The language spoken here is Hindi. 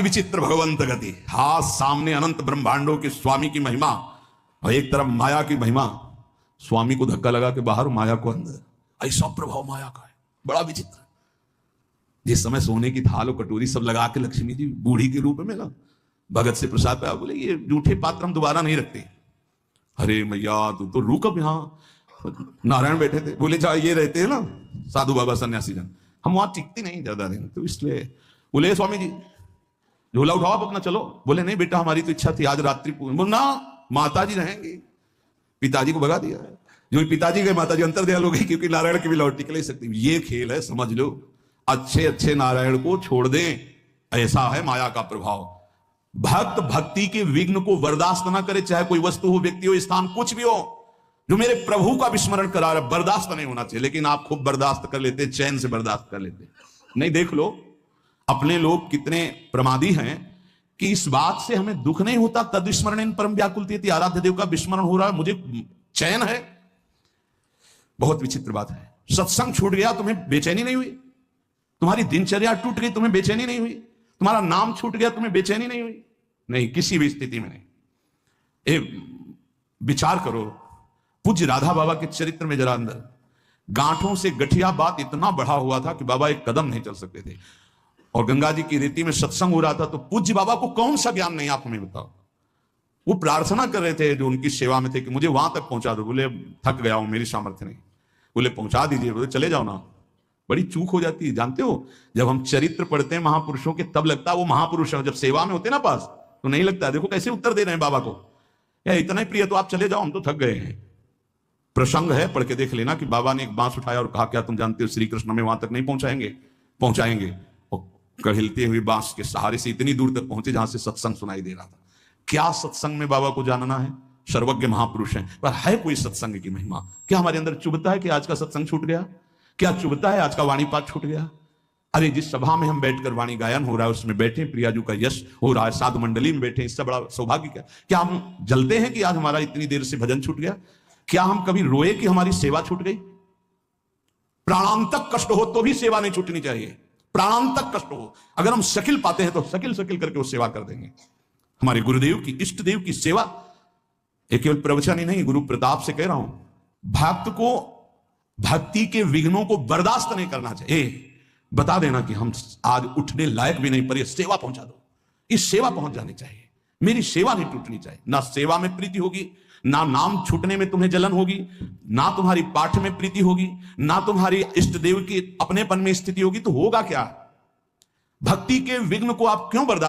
विचित्र भगवंत गति। हाथ सामने अनंत ब्रह्मांडों के स्वामी की महिमा और एक तरफ माया की महिमा। स्वामी को धक्का लगा के बाहर, माया को अंदर। ऐसा प्रभाव माया का है, बड़ा विचित्र। जिस समय सोने की थाल और कटोरी सब लगा के लक्ष्मी जी बूढ़ी के रूप में ना भगत से प्रसाद पाया, बोले ये जूठे पात्र हम दोबारा नहीं रखते। अरे मैया तू तो रुक, अब यहाँ नारायण बैठे थे, बोले जा ये रहते हैं ना साधु बाबा सन्यासी जन, हम वहां टिकते नहीं ज्यादा दिन, तो इसलिए बोले स्वामी जी झोला उठाओ आप अपना चलो। बोले नहीं बेटा हमारी तो इच्छा थी आज रात्रि। बोले ना माता जी रहेंगी। पिताजी को भगा दिया है। जो पिताजी गए माता जी अंतर्ध्यान हो गई, क्योंकि नारायण की भी लौट निकल नहीं सकती। ये खेल है, समझ लो। अच्छे अच्छे नारायण को छोड़ दें, ऐसा है माया का प्रभाव। भक्त भक्ति के विघ्न को बर्दाश्त ना करे, चाहे कोई वस्तु हो, व्यक्ति हो, स्थान कुछ भी हो। जो मेरे प्रभु का विस्मरण करा रहा है, बर्दाश्त नहीं होना चाहिए। लेकिन आप खूब बर्दाश्त कर लेते, चैन से बर्दाश्त कर लेते। नहीं, देख लो अपने लोग कितने प्रमादी हैं कि इस बात से हमें दुख नहीं होता। तद स्मरण परम व्याकुलती, आराध्य देव का विस्मरण हो रहा है, मुझे चैन है। बहुत विचित्र बात है। सत्संग छूट गया, तुम्हें बेचैनी नहीं हुई? तुम्हारी दिनचर्या टूट गई, तुम्हें बेचैनी नहीं हुई? तुम्हारा नाम छूट गया, तुम्हें बेचैनी नहीं हुई? नहीं, किसी भी स्थिति में नहीं। विचार करो, पूज्य राधा बाबा के चरित्र में जरा अंदर गांठों से गठिया बात इतना बढ़ा हुआ था कि बाबा एक कदम नहीं चल सकते थे। और गंगा जी की रीति में सत्संग हो रहा था, तो पूज्य बाबा को कौन सा ज्ञान नहीं, आप हमें बताओ। वो प्रार्थना कर रहे थे जो उनकी सेवा में थे कि मुझे वहां तक पहुंचा दो। बोले थक गया हूं, मेरी सामर्थ्य नहीं। बोले पहुंचा दीजिए। बोले चले जाओ ना। बड़ी चूक हो जाती है, जानते हो। जब हम चरित्र पढ़ते हैं महापुरुषों के, तब लगता है वो महापुरुष है। जब सेवा में होते ना पास, तो नहीं लगता। देखो कैसे उत्तर दे रहे हैं बाबा को, या इतना ही प्रिय तो आप चले जाओ, हम तो थक गए हैं। प्रसंग है, पढ़ के देख लेना कि बाबा ने एक बांस उठाया और कहा क्या तुम जानते हो श्री कृष्ण हमें वहां तक नहीं पहुंचाएंगे? पहुंचाएंगे। और कहलते हुए बांस के सहारे से इतनी दूर तक पहुंचे जहां से सत्संग सुनाई दे रहा था। क्या सत्संग में बाबा को जानना है? सर्वज्ञ महापुरुष हैं, पर है कोई सत्संग की महिमा? क्या हमारे अंदर चुभता है कि आज का सत्संग छूट गया? क्या चुभता है आज का वाणी पाठ छूट गया? अरे जिस सभा में हम बैठकर वाणी गायन हो रहा है उसमें बैठे, प्रियाजू का यश हो रहा है, साधु मंडली में बैठे, इससे बड़ा सौभाग्य क्या? क्या हम जलते हैं कि आज हमारा इतनी देर से भजन छूट गया? क्या हम कभी रोए कि हमारी सेवा छूट गई? प्राणांतक कष्ट हो तो भी सेवा नहीं छूटनी चाहिए। प्राणांतक कष्ट हो, अगर हम शकिल पाते हैं तो शकिल शकिल करके वो सेवा कर देंगे। हमारे गुरुदेव की, इष्ट देव की सेवा, एक केवल प्रवचन ही नहीं, गुरु प्रताप से कह रहा हूं, भक्त को भक्ति के विघ्नों को बर्दाश्त नहीं करना चाहिए। बता देना कि हम आज उठने लायक भी नहीं, पर ये सेवा पहुंचा दो, इस सेवा पहुंच जानी चाहिए, मेरी सेवा नहीं टूटनी चाहिए। ना सेवा में प्रीति होगी, ना नाम छूटने में तुम्हें जलन होगी, ना तुम्हारी पाठ में प्रीति होगी, ना तुम्हारी इष्ट देव की अपनेपन में स्थिति होगी, तो होगा क्या? भक्ति के विघ्न को आप क्यों बर्दाश्त